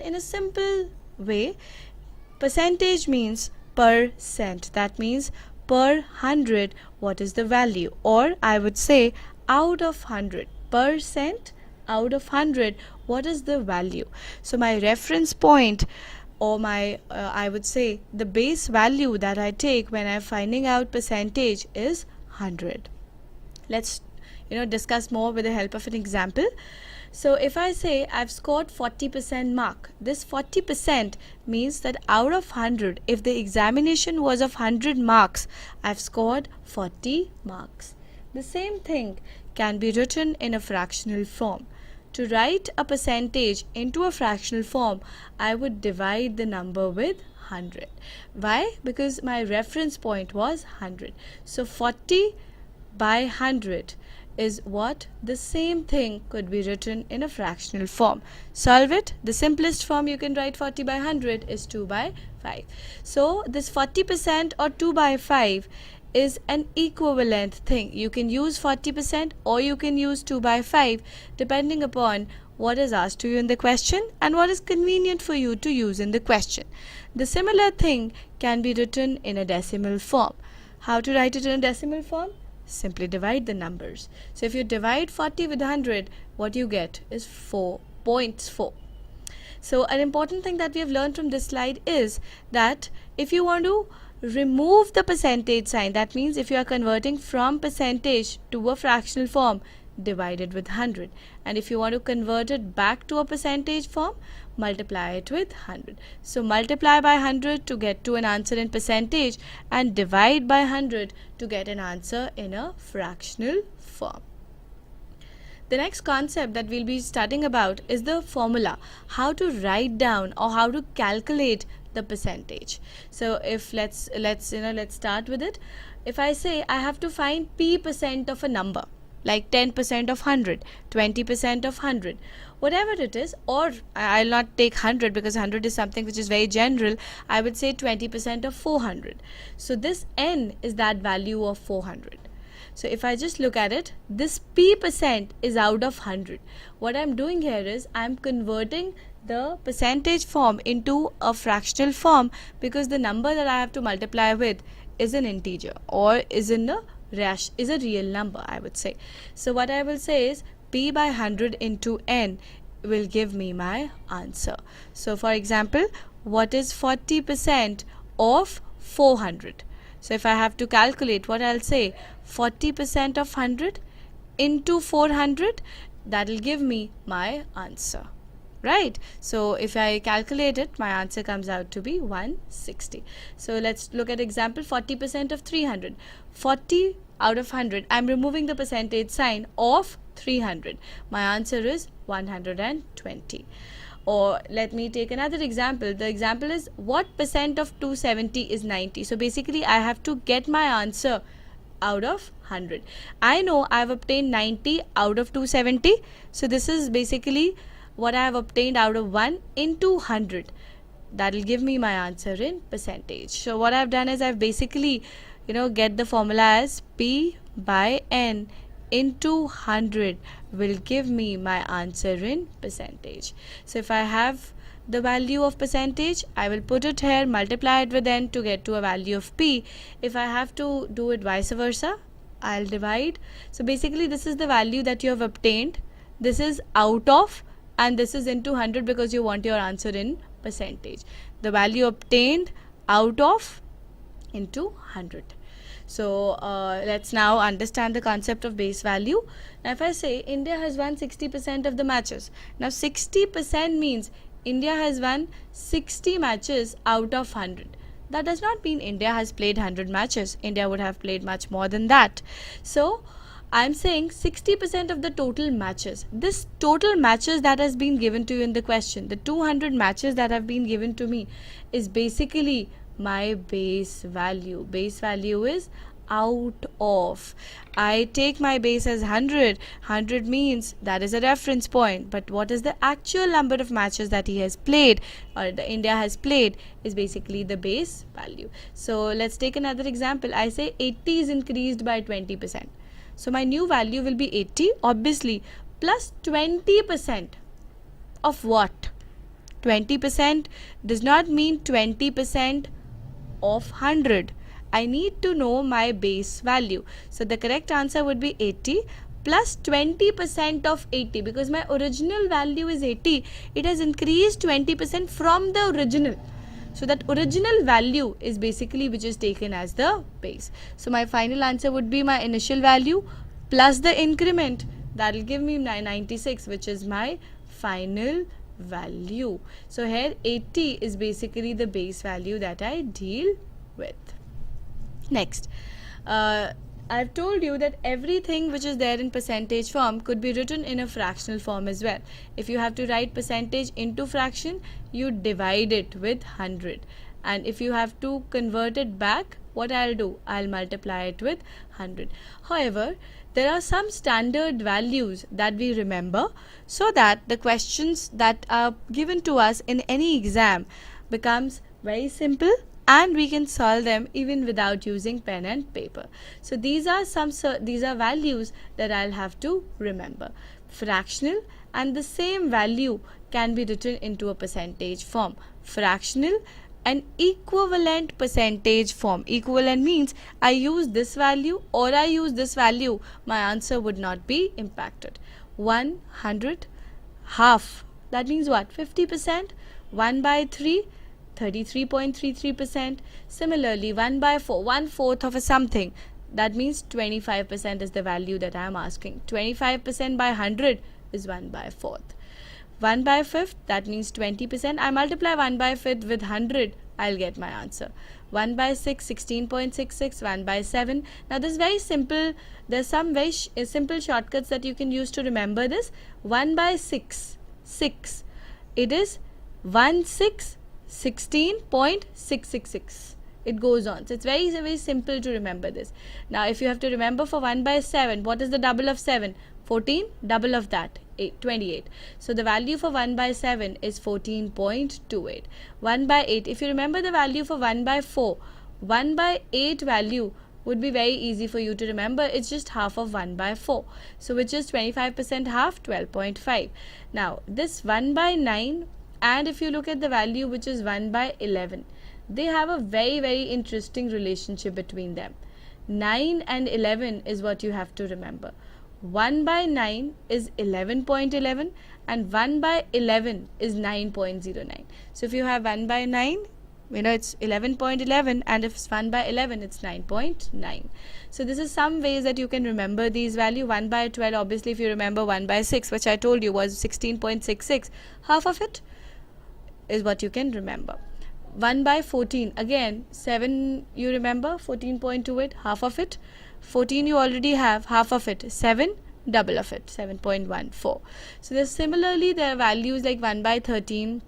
in a simple way. Percentage means percent. That means per 100 what is the value, or I would say out of 100. Percent out of 100 what is the value. So my reference point, or my I would say the base value that I take when I'm finding out percentage is 100. Let's discuss more with the help of an example. So if I say I've scored 40% mark, this 40% means that out of 100, if the examination was of 100 marks, I've scored 40 marks. The same thing can be written in a fractional form. To write a percentage into a fractional form, I would divide the number with 100. Why? Because my reference point was 100. So 40 by 100 is what? The same thing could be written in a fractional form. Solve it. The simplest form you can write 40 by 100 is 2 by 5. So this 40% or 2 by 5 is an equivalent thing. You can use 40% or you can use 2 by 5 depending upon what is asked to you in the question and what is convenient for you to use in the question. The similar thing can be written in a decimal form. How to write it in a decimal form? Simply divide the numbers. So if you divide 40 with 100, what you get is 4.4. So an important thing that we have learned from this slide is that if you want to remove the percentage sign, that means if you are converting from percentage to a fractional form, divide it with 100. And if you want to convert it back to a percentage form, multiply it with 100. So multiply by 100 to get to an answer in percentage and divide by 100 to get an answer in a fractional form. The next concept that we'll be studying about is the formula, how to write down or how to calculate the percentage. So if let's start with it. If I say I have to find p% of a number, like 10% of 100, 20% of 100, whatever it is, or I'll not take 100 because 100 is something which is very general. I would say 20% of 400. So this n is that value of 400. So if I just look at it, this p% is out of 100. What I'm doing here is I'm converting the percentage form into a fractional form because the number that I have to multiply with is an integer or is a real number, I would say. So what I will say is p by 100 into n will give me my answer. So for example, what is 40% of 400? So if I have to calculate, what I'll say, 40% of 100 into 400, that will give me my answer. Right? So if I calculate it, my answer comes out to be 160. So let's look at example 40% of 300. 40 out of 100, I'm removing the percentage sign of 300. My answer is 120. Or let me take another example. The example is what percent of 270 is 90. So basically I have to get my answer out of 100. I know I have obtained 90 out of 270. So this is basically what I have obtained out of 1 into 100. That will give me my answer in percentage. So what I've done is I've basically get the formula as p by n into 100 will give me my answer in percentage. So if I have the value of percentage, I will put it here, multiply it with n to get to a value of p. If I have to do it vice versa, I'll divide. So basically this is the value that you have obtained. This is out of, and this is into 100 because you want your answer in percentage. The value obtained out of into 100. So let's now understand the concept of base value. Now if I say India has won 60% of the matches. Now 60% means India has won 60 matches out of 100. That does not mean India has played 100 matches. India would have played much more than that. So I'm saying 60% of the total matches. This total matches that has been given to you in the question, the 200 matches that have been given to me, is basically my base value. Base value is out of. I take my base as 100. 100 means that is a reference point. But what is the actual number of matches that he has played or the India has played is basically the base value. So let's take another example. I say 80 is increased by 20%. So my new value will be 80, obviously, plus 20% of what? 20% does not mean 20% of 100. I need to know my base value. So the correct answer would be 80 plus 20% of 80, because my original value is 80. It has increased 20% from the original. So that original value is basically which is taken as the base. So my final answer would be my initial value plus the increment. That will give me 96, which is my final value. So here 80 is basically the base value that I deal with. Next, I've told you that everything which is there in percentage form could be written in a fractional form as well. If you have to write percentage into fraction, you divide it with 100. And if you have to convert it back, what I'll do? I'll multiply it with 100. However, there are some standard values that we remember so that the questions that are given to us in any exam becomes very simple and we can solve them even without using pen and paper. So these are values that I'll have to remember. Fractional, and the same value can be written into a percentage form. Fractional and equivalent percentage form. Equivalent means I use this value or I use this value, my answer would not be impacted. 100, half, that means what? 50%. 1 by 3, 33.33%. Similarly, 1 by 4, 1/4 of a something, that means 25% is the value that I am asking. 25% by 100 is 1 by 4th. 1 by 5th, that means 20%. I multiply 1 by 5th with 100, I'll get my answer. 1 by 6, 16.66. 1 by 7. Now this is very simple. There's some very simple shortcuts that you can use to remember this. 1 by 6, 6. It is 16.666. It goes on. So it's very, very simple to remember this. Now if you have to remember for 1 by 7, what is the double of 7? 14, double of that, 28. So the value for 1 by 7 is 14.28. 1 by 8, if you remember the value for 1 by 4, 1 by 8 value would be very easy for you to remember. It's just half of 1 by 4. So which is 25% half, 12.5. Now this 1 by 9, and if you look at the value which is 1 by 11, they have a very, very interesting relationship between them. 9 and 11 is what you have to remember. 1 by 9 is 11.11 and 1 by 11 is 9.09. So if you have 1 by 9, it's 11.11, and if it's 1 by 11, it's 9.9. So this is some ways that you can remember these values. 1 by 12, obviously if you remember 1 by 6, which I told you was 16.66, half of it is what you can remember. 1 by 14, again 7 you remember, 14.28, half of it. 14 you already have, half of it. 7, double of it, 7.14. So there's similarly there are values like 1 by 13,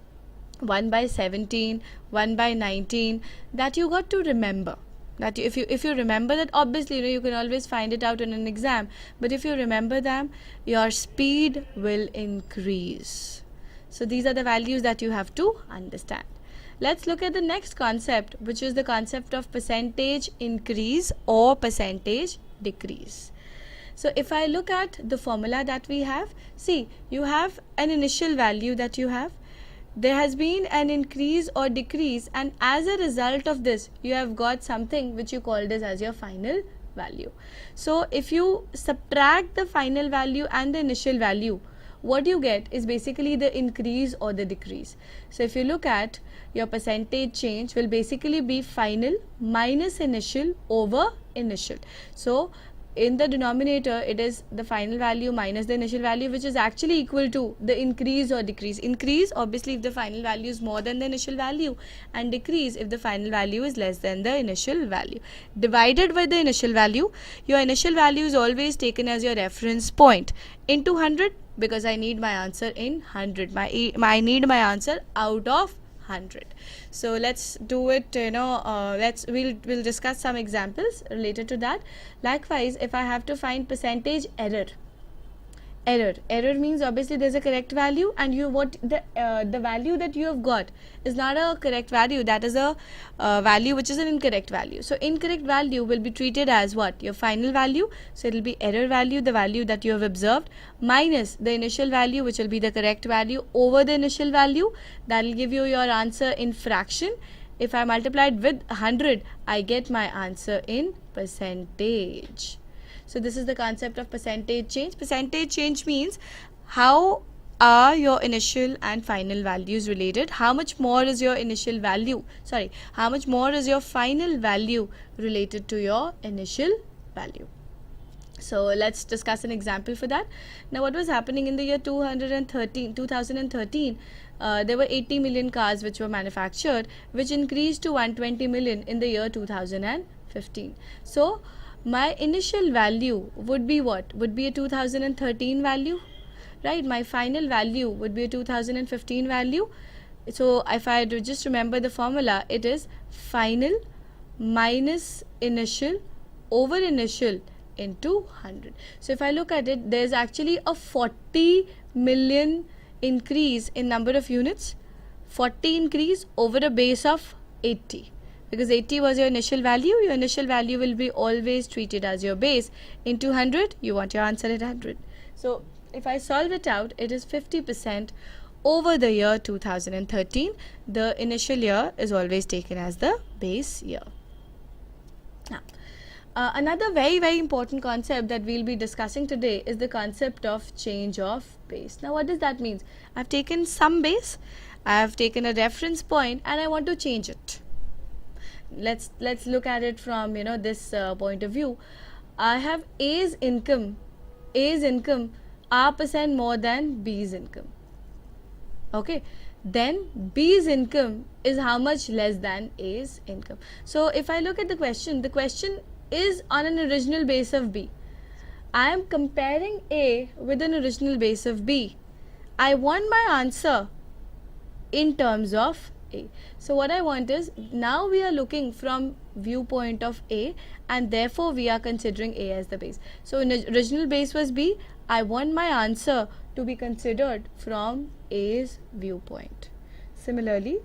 1 by 17, 1 by 19 that you got to remember. That if you remember that, obviously you can always find it out in an exam, but if you remember them, your speed will increase. So these are the values that you have to understand. Let's look at the next concept, which is the concept of percentage increase or percentage decrease. So if I look at the formula that we have, see, you have an initial value that you have. There has been an increase or decrease, and as a result of this, you have got something which you call this as your final value. So if you subtract the final value and the initial value, what you get is basically the increase or the decrease. So if you look at your percentage change will basically be final minus initial over initial. So in the denominator, it is the final value minus the initial value, which is actually equal to the increase or decrease. Increase obviously if the final value is more than the initial value, and decrease if the final value is less than the initial value. Divided by the initial value, your initial value is always taken as your reference point into 100, because I need my answer in 100. I need my answer out of 100. So let's do it. We'll discuss some examples related to that. Likewise, if I have to find percentage error, Error means obviously there's a correct value, and the value that you have got is not a correct value. That is a value which is an incorrect value. So incorrect value will be treated as what? Your final value. So it will be error value, the value that you have observed, minus the initial value, which will be the correct value, over the initial value. That will give you your answer in fraction. If I multiplied with 100, I get my answer in percentage. So this is the concept of percentage change. Percentage change means how are your initial and final values related? How much more is your initial value? Sorry, how much more is your final value related to your initial value? So let's discuss an example for that. Now, what was happening in the year 2013, there were 80 million cars which were manufactured, which increased to 120 million in the year 2015. So my initial value would be what? Would be a 2013 value, right? My final value would be a 2015 value. So if I just remember the formula, it is final minus initial over initial into 100. So if I look at it, there's actually a 40 million increase in number of units, 40 increase over a base of 80. Because 80 was your initial value will be always treated as your base. Into 100, you want your answer at 100. So if I solve it out, it is 50% over the year 2013. The initial year is always taken as the base year. Now, another very, very important concept that we'll be discussing today is the concept of change of base. Now, what does that mean? I've taken some base, I've taken a reference point, and I want to change it. Let's look at it from this point of view. I have A's income R% more than B's income. Okay, then B's income is how much less than A's income. So if I look at the question is on an original base of B. I am comparing A with an original base of B. I want my answer in terms of A. So what I want is, now we are looking from viewpoint of A, and therefore we are considering A as the base. So original base was B. I want my answer to be considered from A's viewpoint. Similarly,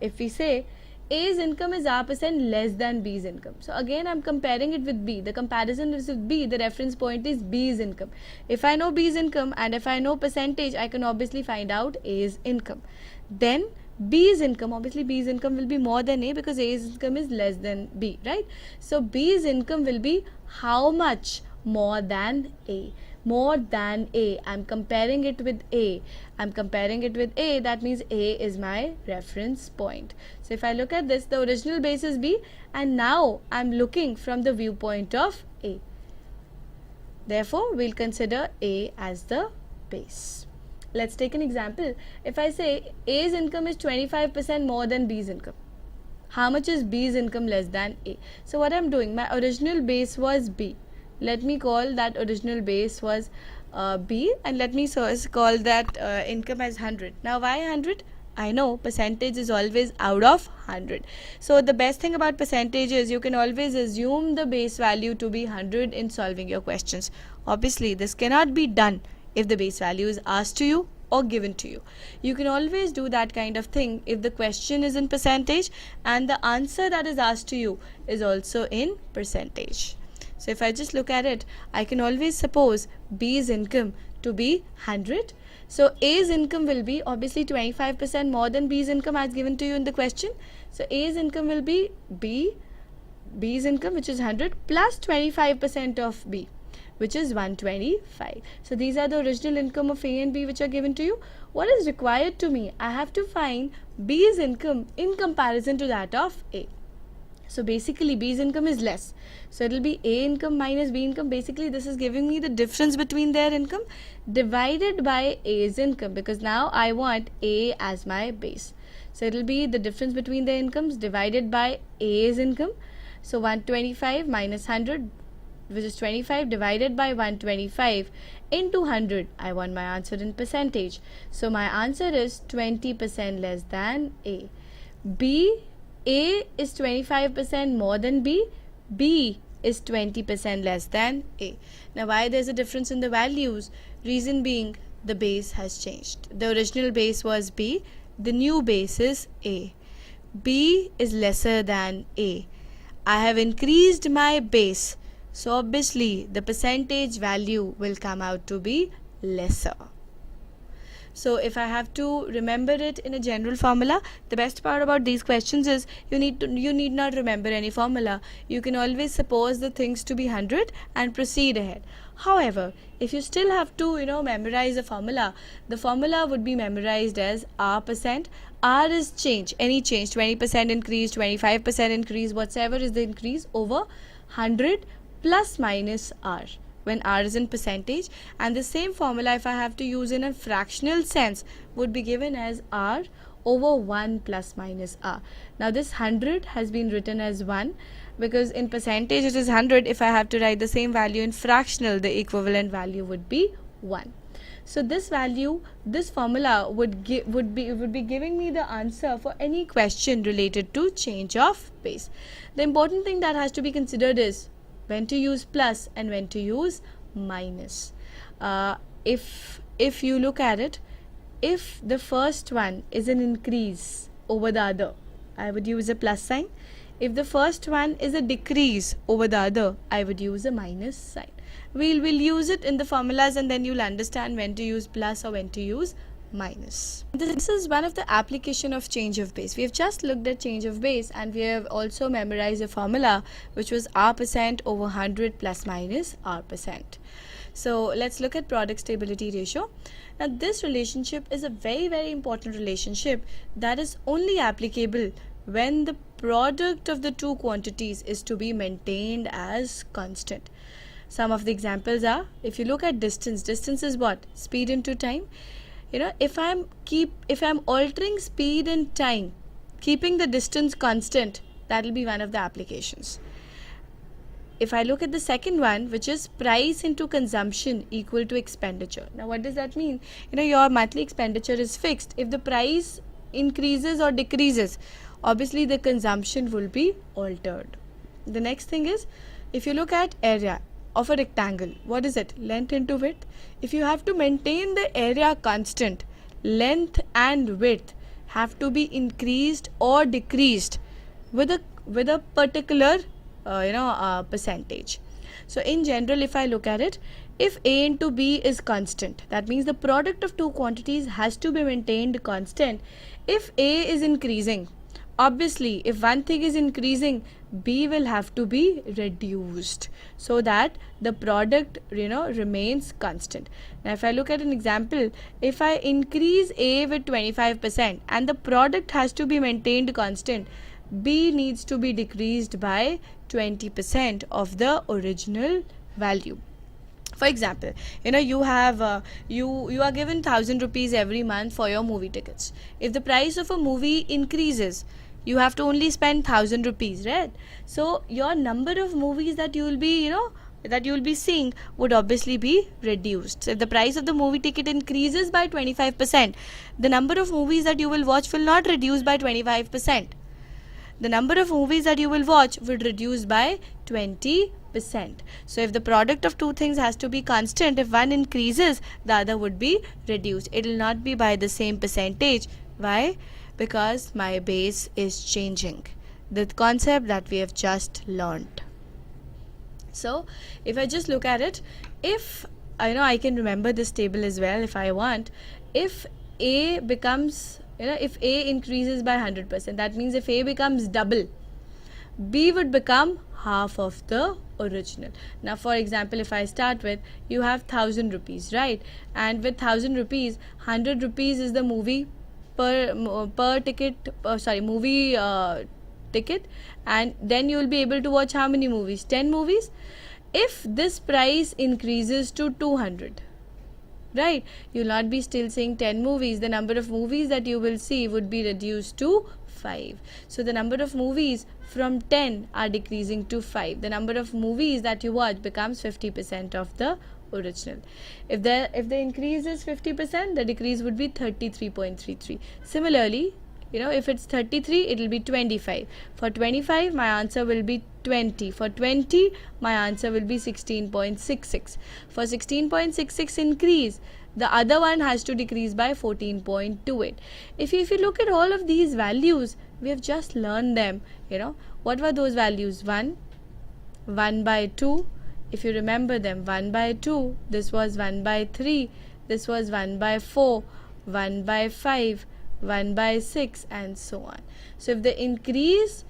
if we say A's income is R% less than B's income. So again, I'm comparing it with B. The comparison is with B. The reference point is B's income. If I know B's income and if I know percentage, I can obviously find out A's income. Then B's income, obviously B's income will be more than A because A's income is less than B, right? So B's income will be how much more than A? More than A. I'm comparing it with A. That means A is my reference point. So if I look at this, the original base is B, and now I'm looking from the viewpoint of A. Therefore, we'll consider A as the base. Let's take an example. If I say A's income is 25% more than B's income, how much is B's income less than A? So what I'm doing, my original base was B. Let me call that original base was B, and let me call that income as 100. Now why 100? I know percentage is always out of 100. So the best thing about percentage is you can always assume the base value to be 100 in solving your questions. Obviously, this cannot be done if the base value is asked to you or given to you. You can always do that kind of thing if the question is in percentage and the answer that is asked to you is also in percentage. So if I just look at it, I can always suppose B's income to be 100. So A's income will be obviously 25% more than B's income as given to you in the question. So A's income will be B's income, which is 100, plus 25% of B, which is 125. So these are the original income of A and B which are given to you. What is required to me? I have to find B's income in comparison to that of A. So basically B's income is less. So it will be A income minus B income. Basically this is giving me the difference between their income divided by A's income, because now I want A as my base. So it will be the difference between their incomes divided by A's income. So 125 minus 100, which is 25, divided by 125 into 100. I want my answer in percentage. So my answer is 20% less than A is 25% more than B is 20% less than A. Now why there's a difference in the values? Reason being the base has changed. The original base was B, the new base is A. B is lesser than A. I have increased my base, so obviously the percentage value will come out to be lesser. So if I have to remember it in a general formula, the best part about these questions is you need not remember any formula. You can always suppose the things to be 100 and proceed ahead. However, if you still have to memorize a formula, the formula would be memorized as R%. R is change, any change, 20% increase, 25% increase, whatever is the increase over 100 plus minus R, when R is in percentage. And the same formula, if I have to use in a fractional sense, would be given as R over 1 plus minus R. Now this 100 has been written as 1 because in percentage it is 100. If I have to write the same value in fractional, the equivalent value would be 1. So this value, this formula would be giving me the answer for any question related to change of base. The important thing that has to be considered is when to use plus and when to use minus. If you look at it, if the first one is an increase over the other, I would use a plus sign. If the first one is a decrease over the other, I would use a minus sign. We'll use it in the formulas and then you'll understand when to use plus or when to use minus. This is one of the application of change of base. We have just looked at change of base and we have also memorized a formula which was R% over 100 plus minus R%. So let's look at product stability ratio. Now this relationship is a very, very important relationship that is only applicable when the product of the two quantities is to be maintained as constant. Some of the examples are, if you look at distance is what? Speed into time. If I'm altering speed and time, keeping the distance constant, that will be one of the applications. If I look at the second one, which is price into consumption equal to expenditure. Now what does that mean? Your monthly expenditure is fixed. If the price increases or decreases, obviously the consumption will be altered. The next thing is, if you look at area of a rectangle, what is it? Length into width. If you have to maintain the area constant, length and width have to be increased or decreased with a particular percentage. So in general, if I look at it, if A into B is constant, that means the product of two quantities has to be maintained constant. If A is increasing, obviously if one thing is increasing, B will have to be reduced so that the product remains constant. Now if I look at an example, if I increase A with 25% and the product has to be maintained constant, B needs to be decreased by 20% of the original value. For example, you have you are given 1,000 rupees every month for your movie tickets. If the price of a movie increases, you have to only spend 1,000 rupees, right? So your number of movies that you will be seeing would obviously be reduced. So if the price of the movie ticket increases by 25%, the number of movies that you will watch will not reduce by 25%. The number of movies that you will watch would reduce by 20%. So if the product of two things has to be constant, if one increases, the other would be reduced. It will not be by the same percentage. Why? Because my base is changing. The concept that we have just learned. So if I just look at it, if I can remember this table as well if I want. If A becomes, if A increases by 100%, that means if A becomes double, B would become half of the original. Now for example, if I start with, you have 1,000 rupees, right? And with 1,000 rupees, 100 rupees is the movie per ticket, movie ticket, and then you will be able to watch how many movies? 10 movies. If this price increases to 200, right, you will not be still seeing 10 movies. The number of movies that you will see would be reduced to 5. So the number of movies from 10 are decreasing to 5. The number of movies that you watch becomes 50% of the original. If the increase is 50%, the decrease would be 33.33. Similarly, if it's 33, it will be 25. For 25, my answer will be 20. For 20, my answer will be 16.66. For 16.66 increase, the other one has to decrease by 14.28. If you look at all of these values, we have just learned them. What were those values? 1 by 2. If you remember them, 1 by 2, this was 1 by 3, this was 1 by 4, 1 by 5, 1 by 6, and so on. So if the increase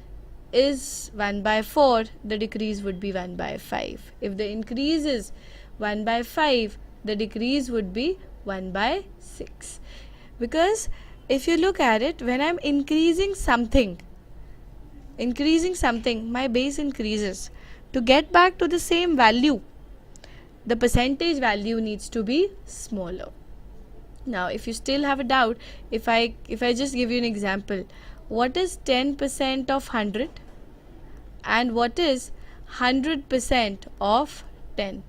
is 1 by 4, the decrease would be 1 by 5. If the increase is 1 by 5, the decrease would be 1 by 6. Because if you look at it, when I'm increasing something, my base increases. To get back to the same value, the percentage value needs to be smaller. Now, if you still have a doubt, if I just give you an example, what is 10% of 100 and what is 100% of 10?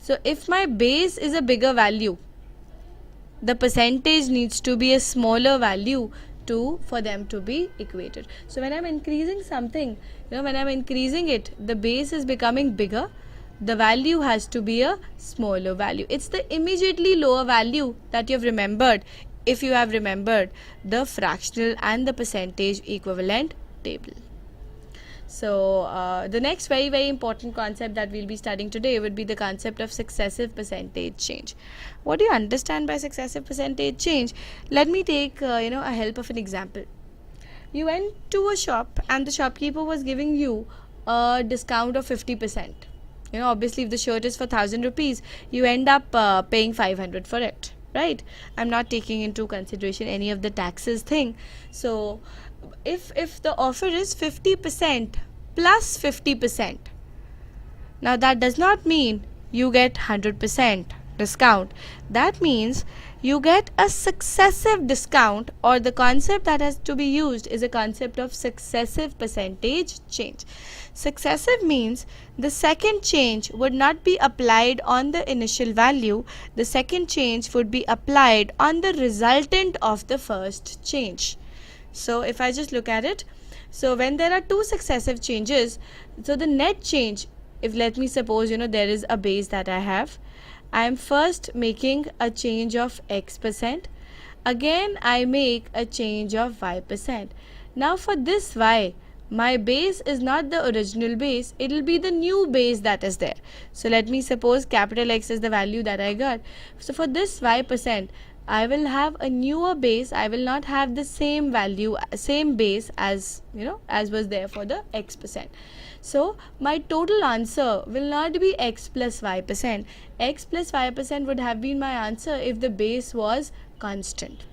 So, if my base is a bigger value, the percentage needs to be a smaller value for them to be equated. So when I'm increasing something, when I'm increasing it, the base is becoming bigger, the value has to be a smaller value. It's the immediately lower value that you've remembered if you have remembered the fractional and the percentage equivalent table. So the next very, very important concept that we'll be studying today would be the concept of successive percentage change. What do you understand by successive percentage change? Let me take a help of an example. You went to a shop and the shopkeeper was giving you a discount of 50%. Obviously if the shirt is for 1,000 rupees, you end up paying 500 for it, right? I'm not taking into consideration any of the taxes thing. So if the offer is 50% plus 50%, now that does not mean you get 100% discount. That means you get a successive discount, or the concept that has to be used is a concept of successive percentage change. Successive means the second change would not be applied on the initial value. The second change would be applied on the resultant of the first change. So if I just look at it, so when there are two successive changes, so the net change, if let me suppose there is a base that I have, I am first making a change of X%, again I make a change of Y%. Now for this Y, my base is not the original base, it will be the new base that is there. So let me suppose capital X is the value that I got. So for this Y%, I will have a newer base. I will not have the same value, same base as as was there for the X%. So my total answer will not be X plus Y%. X plus Y% would have been my answer if the base was constant.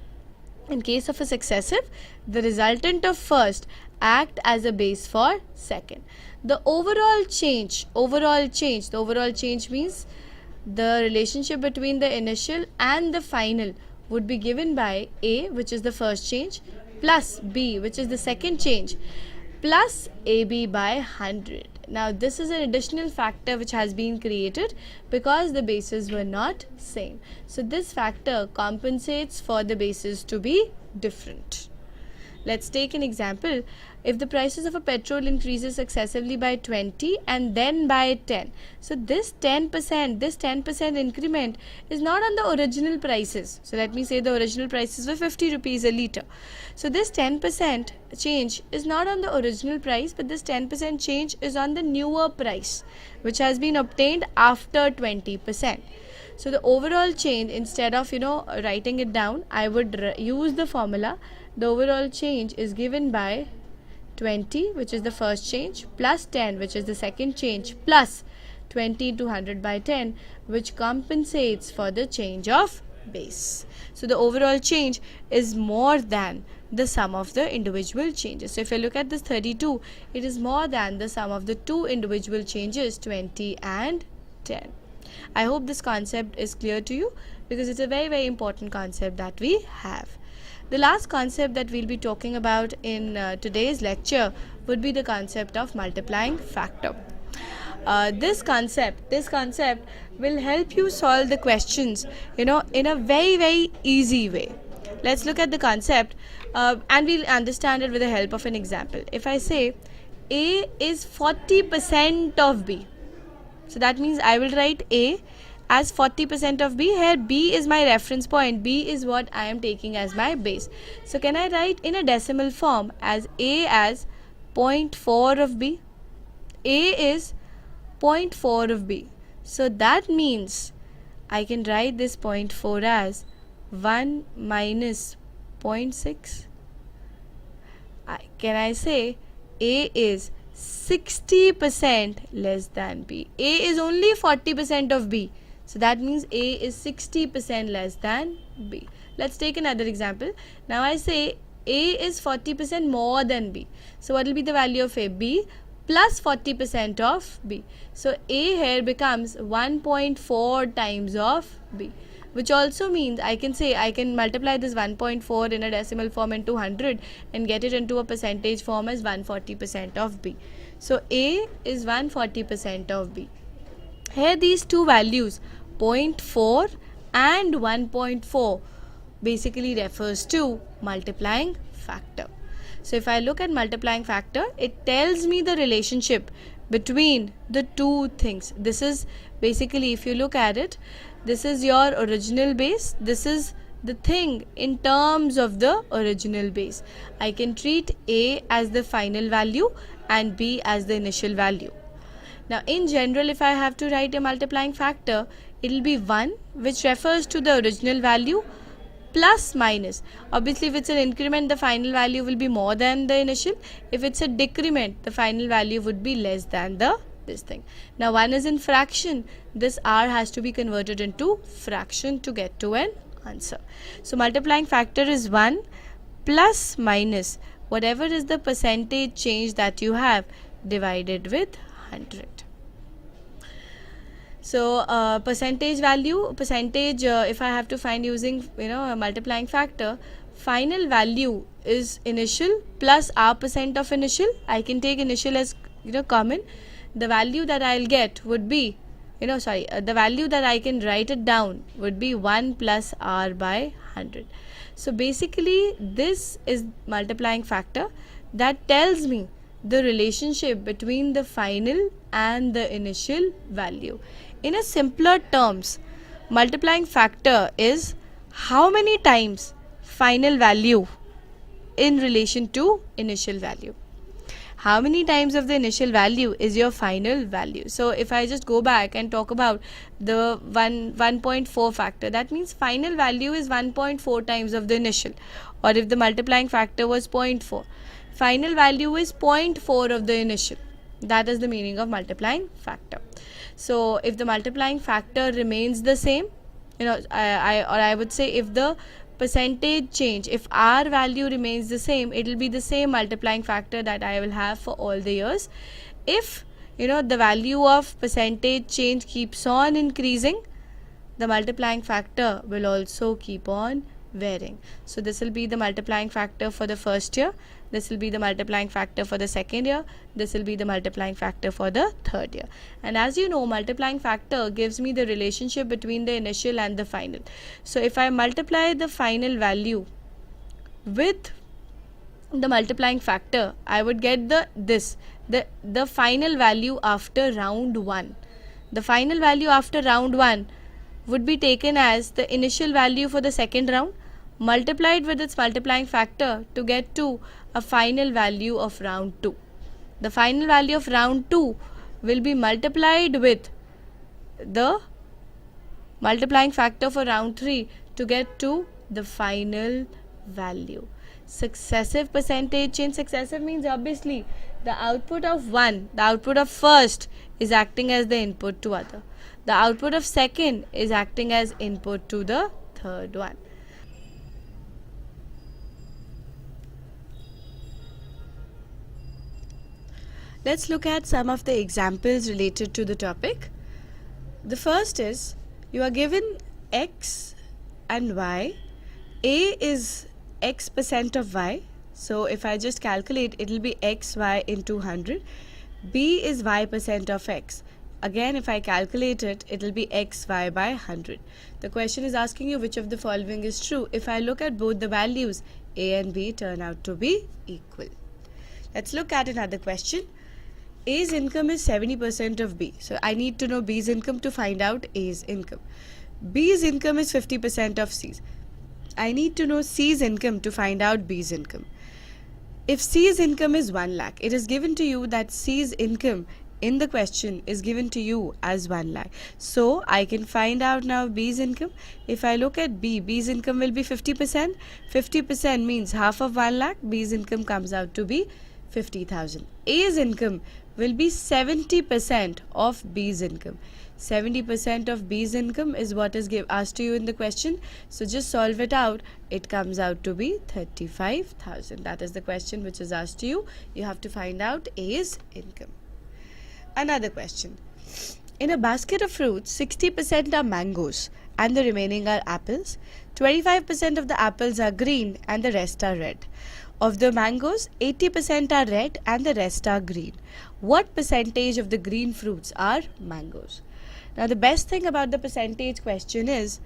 In case of a successive, the resultant of first act as a base for second. The overall change means the relationship between the initial and the final would be given by A, which is the first change, plus B, which is the second change, plus AB by 100. Now this is an additional factor which has been created because the bases were not same. So this factor compensates for the bases to be different. Let's take an example. If the prices of a petrol increases successively by 20 and then by 10. So this 10% increment is not on the original prices. So let me say the original prices were 50 rupees a litre. So this 10% change is not on the original price, but this 10% change is on the newer price, which has been obtained after 20%. So the overall change, instead of writing it down, I would use the formula. The overall change is given by 20, which is the first change, plus 10, which is the second change, plus 20 to 100 by 10, which compensates for the change of base. So the overall change is more than the sum of the individual changes. So if I look at this 32, it is more than the sum of the two individual changes, 20 and 10. I hope this concept is clear to you, because it's a very, very important concept that we have. The last concept that we'll be talking about in today's lecture would be the concept of multiplying factor. This concept will help you solve the questions in a very, very easy way. Let's look at the concept and we'll understand it with the help of an example. If I say A is 40% of B, so that means I will write A as 40% of B. Here B is my reference point. B is what I am taking as my base. So can I write in a decimal form as A as 0.4 of B? A is 0.4 of B. So that means I can write this 0.4 as 1 minus 0.6. Can I say A is 60% less than B? A is only 40% of B. So that means A is 60% less than B. Let's take another example. Now I say A is 40% more than B. So what will be the value of A? B plus 40% of B. So A here becomes 1.4 times of B, which also means I can say I can multiply this 1.4 in a decimal form into 100 and get it into a percentage form as 140% of B. So A is 140% of B. Here these two values 0.4 and 1.4 basically refers to multiplying factor. So if I look at multiplying factor, it tells me the relationship between the two things. This is basically, if you look at it, this is your original base, this is the thing in terms of the original base. I can treat A as the final value and B as the initial value. Now in general, if I have to write a multiplying factor, it will be 1, which refers to the original value, plus minus. Obviously if it's an increment, the final value will be more than the initial. If it's a decrement, the final value would be less than this thing. Now 1 is in fraction, this r has to be converted into fraction to get to an answer. So multiplying factor is 1 plus minus whatever is the percentage change that you have divided with 100. So percentage value, if I have to find using a multiplying factor, final value is initial plus r percent of initial. I can take initial as common. The value that I'll get would be the value that I can write it down would be 1 plus r by 100. So basically this is multiplying factor that tells me the relationship between the final and the initial value. In a simpler terms, multiplying factor is how many times final value in relation to initial value. How many times of the initial value is your final value? So if I just go back and talk about the 1.4 factor, that means final value is 1.4 times of the initial. Or if the multiplying factor was 0.4, final value is 0.4 of the initial. That is the meaning of multiplying factor. So if the multiplying factor remains the same, I would say if the percentage change, if r value remains the same, it will be the same multiplying factor that I will have for all the years. If the value of percentage change keeps on increasing, the multiplying factor will also keep on varying. So this will be the multiplying factor for the first year, this will be the multiplying factor for the second year, this will be the multiplying factor for the third year. And as you know, multiplying factor gives me the relationship between the initial and the final. So if I multiply the final value with the multiplying factor, I would get the final value after round 1. The final value after round 1 would be taken as the initial value for the second round multiplied with its multiplying factor to get to a final value of round 2. The final value of round 2 will be multiplied with the multiplying factor for round 3 to get to the final value. Successive percentage change, successive means obviously the output of one, the output of first is acting as the input to other. The output of second is acting as input to the third one. Let's look at some of the examples related to the topic. The first is, you are given x and y. A is x percent of y. So if I just calculate, it will be x y into 100. B is y percent of x. Again, if I calculate it, it will be xy by 100. The question is asking you which of the following is true. If I look at both the values, a and b turn out to be equal. Let's look at another question. A's income is 70% of B. So I need to know B's income to find out A's income. B's income is 50% of C's. I need to know C's income to find out B's income. If C's income is 1 lakh, it is given to you that C's income in the question is given to you as 1 lakh. So I can find out now B's income. If I look at B's income will be 50%. 50% means half of 1 lakh. B's income comes out to be 50,000. A's income will be 70% of B's income. 70% of B's income is what is asked to you in the question. So just solve it out. It comes out to be 35,000. That is the question which is asked to you. You have to find out A's income. Another question. In a basket of fruits, 60% are mangoes and the remaining are apples. 25% of the apples are green and the rest are red. Of the mangoes, 80% are red and the rest are green. What percentage of the green fruits are mangoes? Now the best thing about the percentage question is,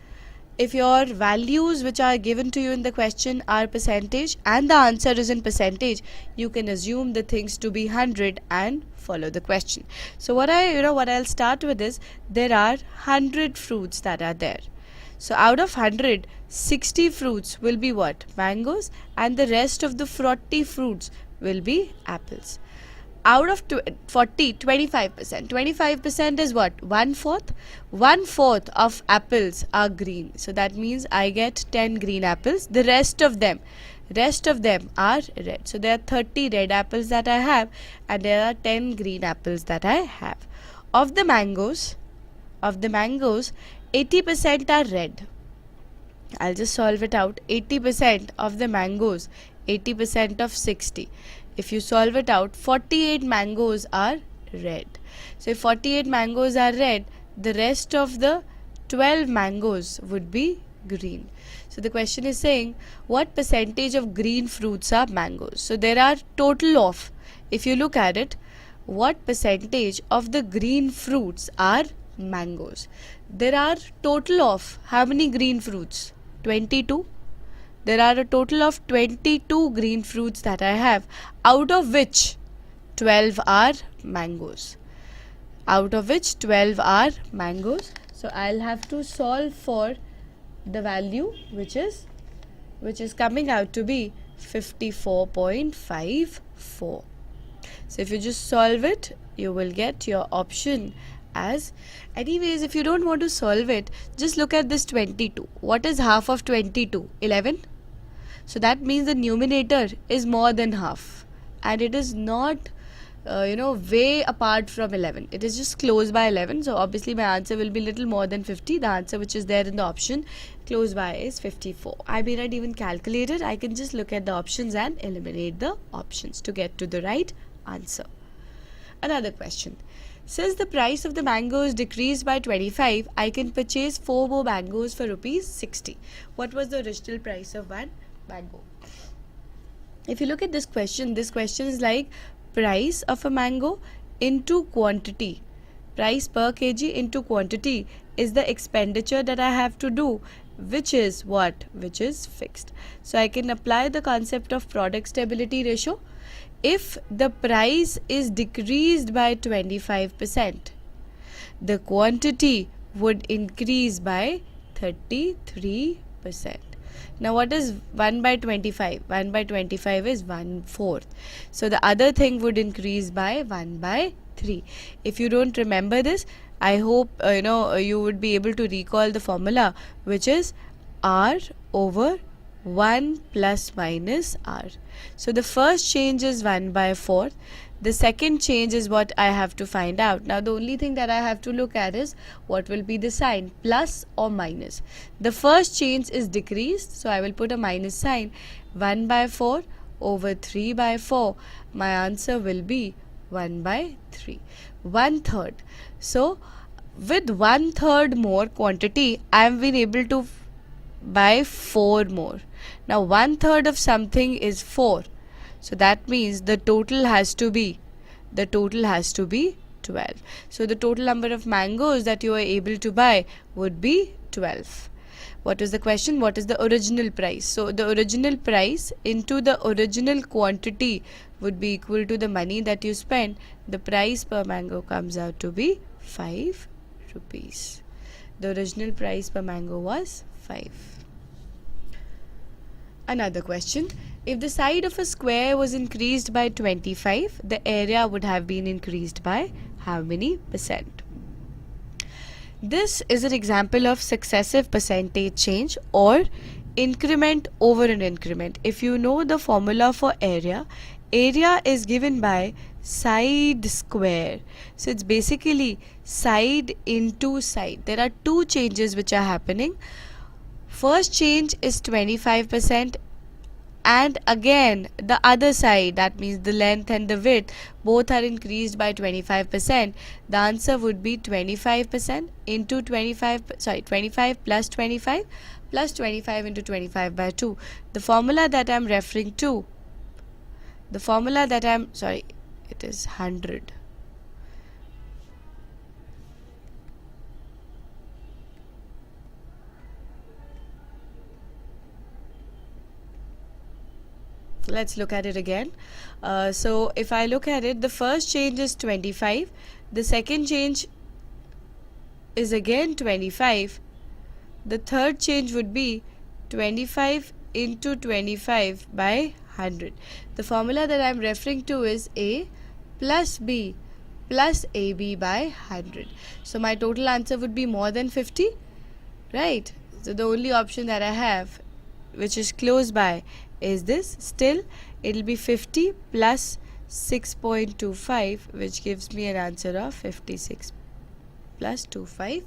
if your values which are given to you in the question are percentage and the answer is in percentage, you can assume the things to be 100 and follow the question. So what I'll start with is, there are 100 fruits that are there. So out of 100, 60 fruits will be what? Mangoes, and the rest of the 40 fruits will be apples. Out of 40, 25%. 25% is what? 1/4. 1/4 of apples are green. So that means I get 10 green apples. The rest of them are red. So there are 30 red apples that I have, and there are 10 green apples that I have. Of the mangoes, 80% are red. I'll just solve it out. 80% of the mangoes, 80% of 60. If you solve it out, 48 mangoes are red. So if 48 mangoes are red, the rest of the 12 mangoes would be green. So the question is saying, what percentage of green fruits are mangoes? So there are total of, if you look at it, what percentage of the green fruits are mangoes? There are total of how many green fruits? 22. There are a total of 22 green fruits that I have, out of which 12 are mangoes. So I'll have to solve for the value which is coming out to be 54.54. So if you just solve it, you will get your option as. Anyways, if you don't want to solve it, just look at this 22. What is half of 22? 11. So that means the numerator is more than half, and it is not way apart from 11. It is just close by 11. So obviously my answer will be little more than 50. The answer which is there in the option close by is 54. I may not even calculate it. I can just look at the options and eliminate the options to get to the right answer. Another question. Since the price of the mangoes decreased by 25, I can purchase 4 more mangoes for rupees 60. What was the original price of one mango? If you look at this question is like price of a mango into quantity. Price per kg into quantity is the expenditure that I have to do, which is what? Which is fixed. So I can apply the concept of product stability ratio. If the price is decreased by 25%, the quantity would increase by 33%. Now what is 1 by 25? 1 by 25 is 1/4. So the other thing would increase by 1 by 3. If you don't remember this, I hope you would be able to recall the formula, which is R over 1 plus minus R. So the first change is 1 by 4. The second change is what I have to find out. Now the only thing that I have to look at is what will be the sign, plus or minus. The first change is decreased, so I will put a minus sign. 1 by 4 over 3 by 4. My answer will be 1 by 3. 1/3. So with 1/3 more quantity, I have been able to buy 4 more. Now 1/3 of something is 4. So that means the total has to be 12. So the total number of mangoes that you are able to buy would be 12. What is the question? What is the original price? So the original price into the original quantity would be equal to the money that you spent. The price per mango comes out to be 5 rupees. The original price per mango was 5. Another question. If the side of a square was increased by 25, the area would have been increased by how many percent? This is an example of successive percentage change or increment over an increment. If you know the formula for area, area is given by side square. So it's basically side into side. There are two changes which are happening. First change is 25%, and again the other side, that means the length and the width, both are increased by 25%. The answer would be 25% into 25 plus 25 plus 25 into 25 by 2. The formula that I'm referring to, it is 100. Let's look at it again. So if I look at it, the first change is 25, the second change is again 25, the third change would be 25 into 25 by 100. The formula that I'm referring to is A plus B plus AB by 100. So my total answer would be more than 50, right? So the only option that I have which is close by is this. Still it will be 50 plus 6.25, which gives me an answer of 56 plus 25%.